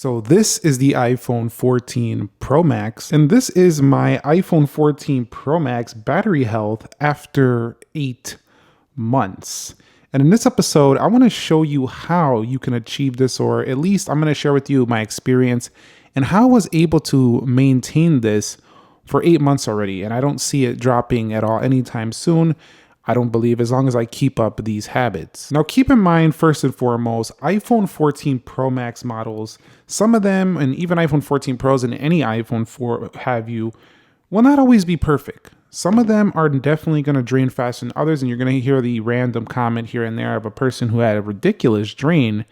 So this is the iPhone 14 Pro Max, and this is my iPhone 14 Pro Max battery health after 8 months. And in this episode, I want to show you how you can achieve this, or at least I'm going to share with you my experience and how I was able to maintain this for 8 months already. And I don't see it dropping at all anytime soon. I don't believe, as long as I keep up these habits. Now, keep in mind, first and foremost, iPhone 14 Pro Max models, some of them, and even iPhone 14 Pros and any iPhone 4 have you, will not always be perfect. Some of them are definitely going to drain faster than others, and you're going to hear the random comment here and there of a person who had a ridiculous drain.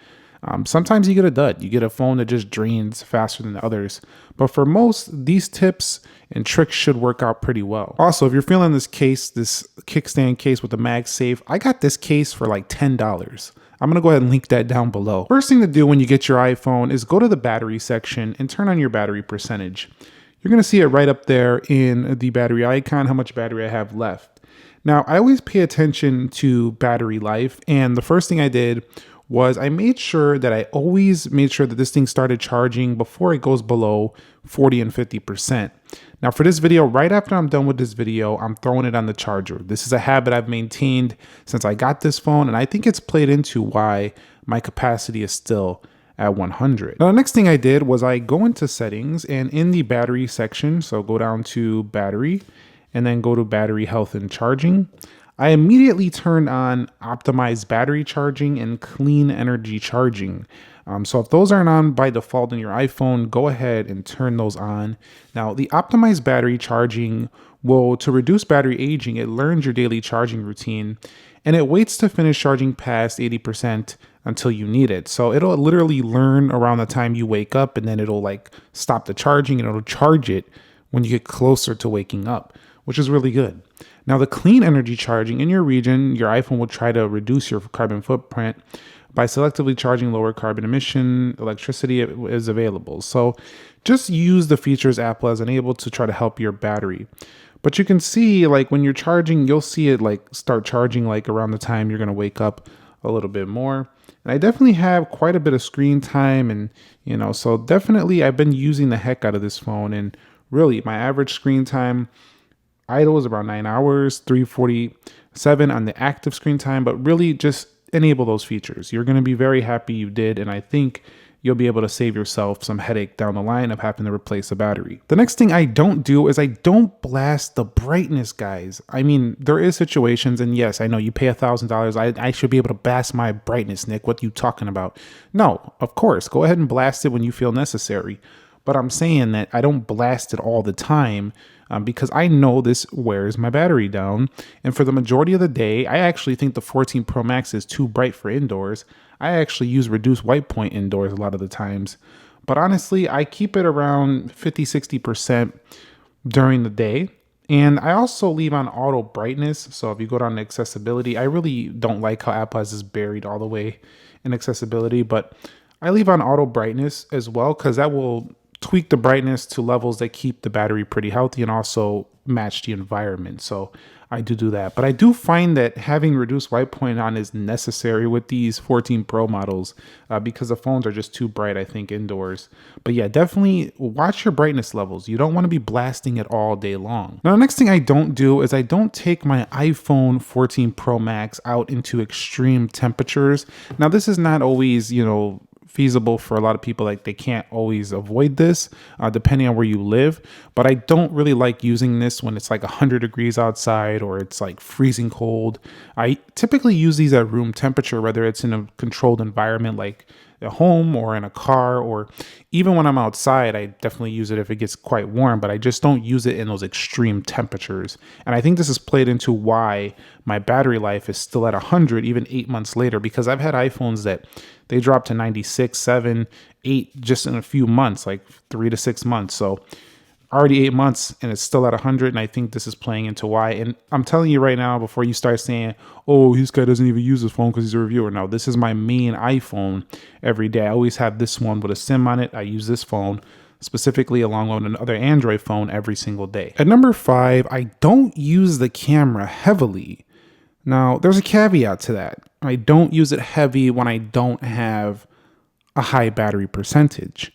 Sometimes you get a dud. You get a phone that just drains faster than the others. But for most, these tips and tricks should work out pretty well. Also, if you're feeling this case, this kickstand case with the MagSafe, I got this case for like $10. I'm going to go ahead and link that down below. First thing to do when you get your iPhone is go to the battery section and turn on your battery percentage. You're going to see it right up there in the battery icon, how much battery I have left. Now, I always pay attention to battery life, and the first thing I did was I made sure that I always made sure that this thing started charging before it goes below 40 and 50%. Now for this video, right after I'm done with this video, I'm throwing it on the charger. This is a habit I've maintained since I got this phone, and I think it's played into why my capacity is still at 100. Now the next thing I did was I go into settings, and in the battery section, so go down to battery and then go to battery health and charging. I immediately turned on optimized battery charging and clean energy charging. So if those aren't on by default in your iPhone, go ahead and turn those on. Now, the optimized battery charging will, to reduce battery aging, it learns your daily charging routine and it waits to finish charging past 80% until you need it. So it'll literally learn around the time you wake up, and then it'll like stop the charging and it'll charge it when you get closer to waking up, which is really good. Now, the clean energy charging in your region, your iPhone will try to reduce your carbon footprint by selectively charging lower carbon emission electricity is available. So just use the features Apple has enabled to try to help your battery. But you can see, like, when you're charging, you'll see it like start charging like around the time you're going to wake up a little bit more. And I definitely have quite a bit of screen time, and so definitely I've been using the heck out of this phone. And really, my average screen time idle is around 9 hours, 347 on the active screen time, but really just enable those features. You're going to be very happy you did, and I think you'll be able to save yourself some headache down the line of having to replace a battery. The next thing I don't do is I don't blast the brightness, guys. I mean, there is situations, and yes, I know you pay $1,000. I should be able to blast my brightness, Nick. What are you talking about? No, of course, go ahead and blast it when you feel necessary. But I'm saying that I don't blast it all the time because I know this wears my battery down. And for the majority of the day, I actually think the 14 Pro Max is too bright for indoors. I actually use reduced white point indoors a lot of the times. But honestly, I keep it around 50-60% during the day. And I also leave on auto brightness. So if you go down to accessibility, I really don't like how Apple has this buried all the way in accessibility. But I leave on auto brightness as well, because that will tweak the brightness to levels that keep the battery pretty healthy and also match the environment. So I do that. But I do find that having reduced white point on is necessary with these 14 Pro models because the phones are just too bright, I think, indoors. But yeah, definitely watch your brightness levels. You don't want to be blasting it all day long. Now, the next thing I don't do is I don't take my iPhone 14 Pro Max out into extreme temperatures. Now, this is not always, feasible for a lot of people. Like, they can't always avoid this depending on where you live, but I don't really like using this when it's like 100 degrees outside or it's like freezing cold. I typically use these at room temperature, whether it's in a controlled environment like a home or in a car, or even when I'm outside. I definitely use it if it gets quite warm, but I just don't use it in those extreme temperatures. And I think this has played into why my battery life is still at 100 even 8 months later, because I've had iPhones that they dropped to 96, 7, 8 just in a few months, like 3 to 6 months. So already 8 months and it's still at 100. And I think this is playing into why. And I'm telling you right now, before you start saying, oh, this guy doesn't even use his phone because he's a reviewer. No, this is my main iPhone every day. I always have this one with a SIM on it. I use this phone specifically along with another Android phone every single day. At number 5, I don't use the camera heavily. Now, there's a caveat to that. I don't use it heavy when I don't have a high battery percentage.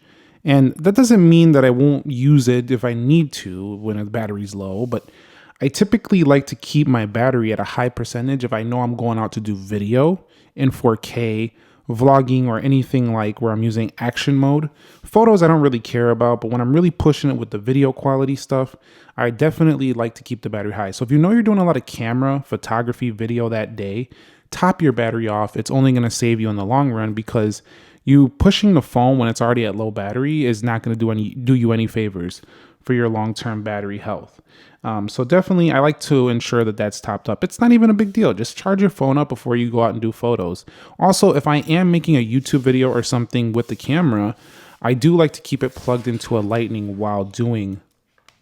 And that doesn't mean that I won't use it if I need to when the battery's low, but I typically like to keep my battery at a high percentage if I know I'm going out to do video in 4K, vlogging, or anything like where I'm using action mode. Photos I don't really care about, but when I'm really pushing it with the video quality stuff, I definitely like to keep the battery high. So if you know you're doing a lot of camera, photography, video that day, top your battery off. It's only going to save you in the long run, because you pushing the phone when it's already at low battery is not going to do you any favors for your long-term battery health. So definitely, I like to ensure that that's topped up. It's not even a big deal. Just charge your phone up before you go out and do photos. Also, if I am making a YouTube video or something with the camera, I do like to keep it plugged into a lightning while doing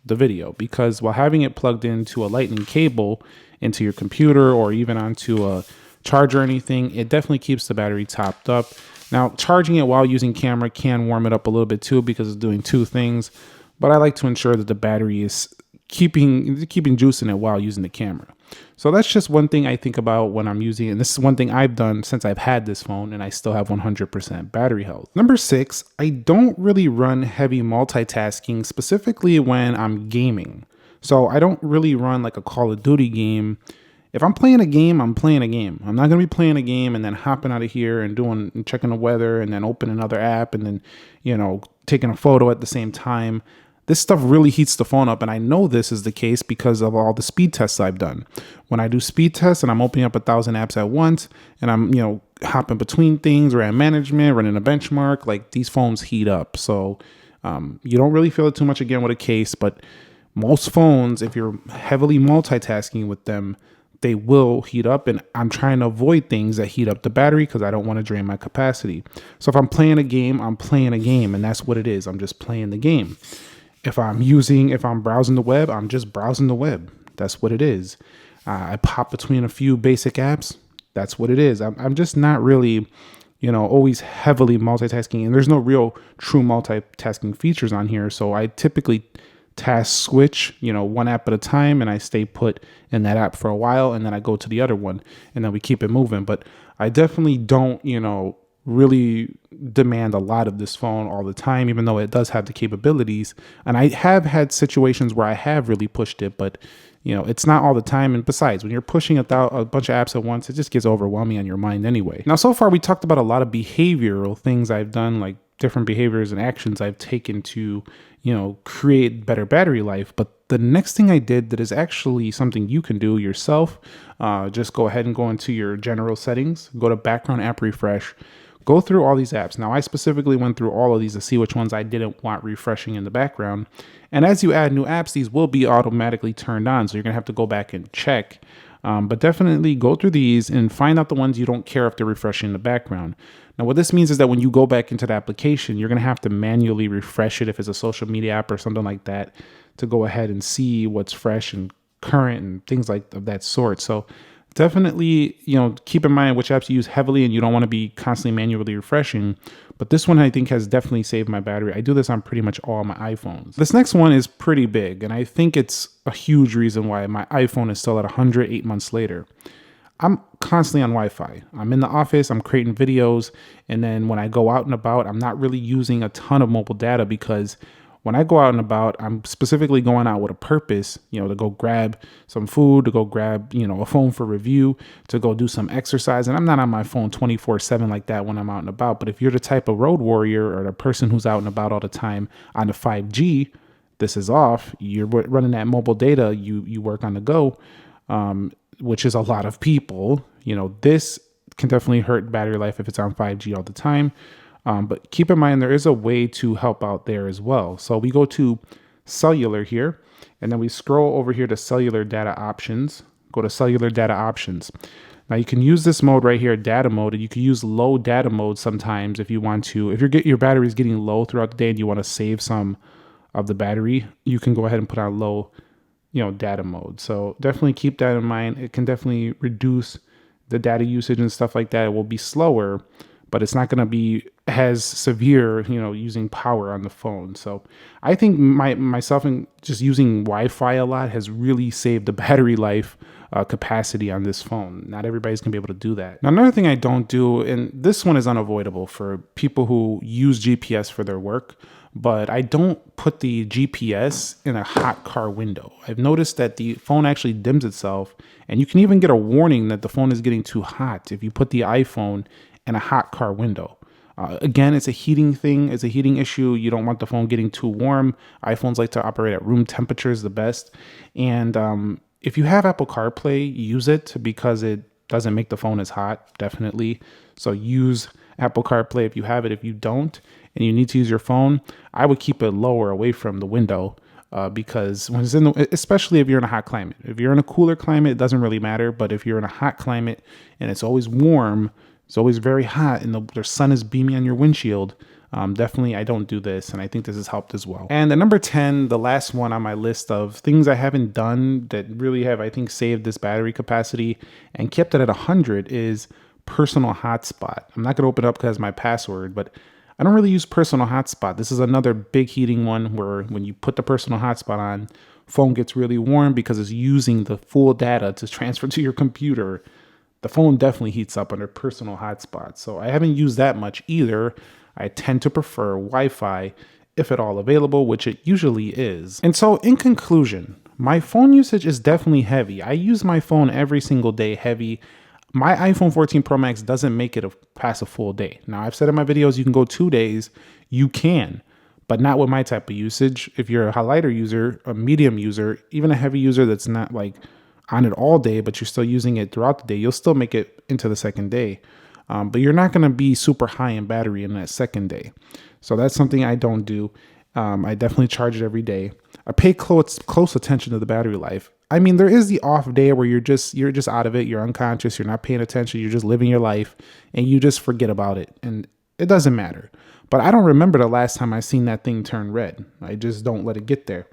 the video, because while having it plugged into a lightning cable into your computer or even onto a charger or anything, it definitely keeps the battery topped up. Now, charging it while using camera can warm it up a little bit too, because it's doing two things, but I like to ensure that the battery is keeping juice in it while using the camera. So that's just one thing I think about when I'm using it. And this is one thing I've done since I've had this phone, and I still have 100% battery health. Number 6, I don't really run heavy multitasking, specifically when I'm gaming. So I don't really run like a Call of Duty game. If I'm playing a game, I'm playing a game. I'm not going to be playing a game and then hopping out of here and checking the weather and then open another app and then, taking a photo at the same time. This stuff really heats the phone up, and I know this is the case because of all the speed tests I've done. When I do speed tests and I'm opening up 1,000 apps at once, and I'm hopping between things, or at management, running a benchmark, like these phones heat up. So you don't really feel it too much again with a case, but most phones, if you're heavily multitasking with them, they will heat up, and I'm trying to avoid things that heat up the battery because I don't want to drain my capacity. So if I'm playing a game, I'm playing a game, and that's what it is. I'm just playing the game. If I'm browsing the web, I'm just browsing the web. That's what it is. I pop between a few basic apps. That's what it is. I'm just not really, always heavily multitasking, and there's no real true multitasking features on here. So I typically task switch, one app at a time, and I stay put in that app for a while, and then I go to the other one, and then we keep it moving. But I definitely don't, really demand a lot of this phone all the time, even though it does have the capabilities. And I have had situations where I have really pushed it, but it's not all the time. And besides, when you're pushing a bunch of apps at once, it just gets overwhelming on your mind anyway. Now, so far, we talked about a lot of behavioral things I've done, like different behaviors and actions I've taken to, create better battery life. But the next thing I did that is actually something you can do yourself, just go ahead and go into your general settings, go to background app refresh, go through all these apps. Now, I specifically went through all of these to see which ones I didn't want refreshing in the background. And as you add new apps, these will be automatically turned on. So you're going to have to go back and check. But definitely go through these and find out the ones you don't care if they're refreshing in the background. Now, what this means is that when you go back into the application, you're going to have to manually refresh it if it's a social media app or something like that, to go ahead and see what's fresh and current and things like of that sort. So definitely, keep in mind which apps you use heavily, and you don't want to be constantly manually refreshing. But this one I think has definitely saved my battery. I do this on pretty much all my iPhones. This next one is pretty big, and I think it's a huge reason why my iPhone is still at 108 months later. I'm constantly on Wi-Fi. I'm in the office, I'm creating videos, and then when I go out and about, I'm not really using a ton of mobile data, because when I go out and about, I'm specifically going out with a purpose, to go grab some food, to go grab, a phone for review, to go do some exercise. And I'm not on my phone 24/7 like that when I'm out and about. But if you're the type of road warrior or the person who's out and about all the time on the 5G, this is off. You're running that mobile data. You work on the go, which is a lot of people. This can definitely hurt battery life if it's on 5G all the time. But keep in mind, there is a way to help out there as well. So we go to cellular here, and then we scroll over here to cellular data options, go to cellular data options. Now you can use this mode right here, data mode, and you can use low data mode sometimes if you want to. If your battery is getting low throughout the day and you want to save some of the battery, you can go ahead and put on low, data mode. So definitely keep that in mind. It can definitely reduce the data usage and stuff like that. It will be slower, but it's not going to be has severe, using power on the phone. So I think myself and just using Wi-Fi a lot has really saved the battery life capacity on this phone. Not everybody's gonna be able to do that. Now, another thing I don't do, and this one is unavoidable for people who use GPS for their work, but I don't put the GPS in a hot car window. I've noticed that the phone actually dims itself, and you can even get a warning that the phone is getting too hot if you put the iPhone in a hot car window. Again, it's a heating thing. It's a heating issue. You don't want the phone getting too warm. iPhones like to operate at room temperatures the best. And if you have Apple CarPlay, use it because it doesn't make the phone as hot, definitely. So use Apple CarPlay if you have it. If you don't and you need to use your phone, I would keep it lower away from the window because when it's especially if you're in a hot climate. If you're in a cooler climate, it doesn't really matter. But if you're in a hot climate and it's always warm, it's always very hot and the sun is beaming on your windshield, definitely I don't do this, and I think this has helped as well. And the number 10, the last one on my list of things I haven't done that really have, I think, saved this battery capacity and kept it at 100 is personal hotspot. I'm not going to open it up because it's my password, but I don't really use personal hotspot. This is another big heating one where when you put the personal hotspot on, phone gets really warm because it's using the full data to transfer to your computer. The phone definitely heats up under personal hotspot. So I haven't used that much either. I tend to prefer Wi-Fi if at all available, which it usually is. And so in conclusion, my phone usage is definitely heavy. I use my phone every single day heavy. My iPhone 14 Pro Max doesn't make it past a full day. Now, I've said in my videos, you can go 2 days. You can, but not with my type of usage. If you're a lighter user, a medium user, even a heavy user that's not like on it all day, but you're still using it throughout the day, you'll still make it into the second day. But you're not going to be super high in battery in that second day. So that's something I don't do. I definitely charge it every day. I pay close attention to the battery life. I mean, there is the off day where you're just out of it. You're unconscious. You're not paying attention. You're just living your life and you just forget about it. And it doesn't matter. But I don't remember the last time I seen that thing turn red. I just don't let it get there.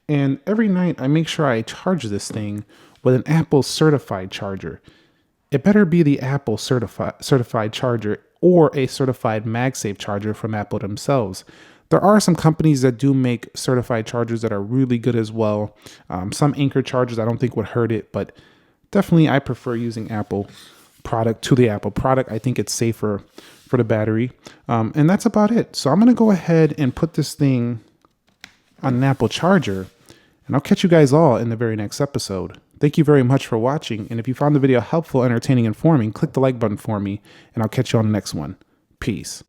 And every night I make sure I charge this thing with an Apple certified charger. It better be the Apple certified charger or a certified MagSafe charger from Apple themselves. There are some companies that do make certified chargers that are really good as well. Some Anchor chargers I don't think would hurt it, but definitely I prefer using Apple product to the Apple product. I think it's safer for the battery. And that's about it. So I'm going to go ahead and put this thing on an Apple charger, and I'll catch you guys all in the very next episode. Thank you very much for watching, and if you found the video helpful, entertaining, informing, click the like button for me, and I'll catch you on the next one. Peace.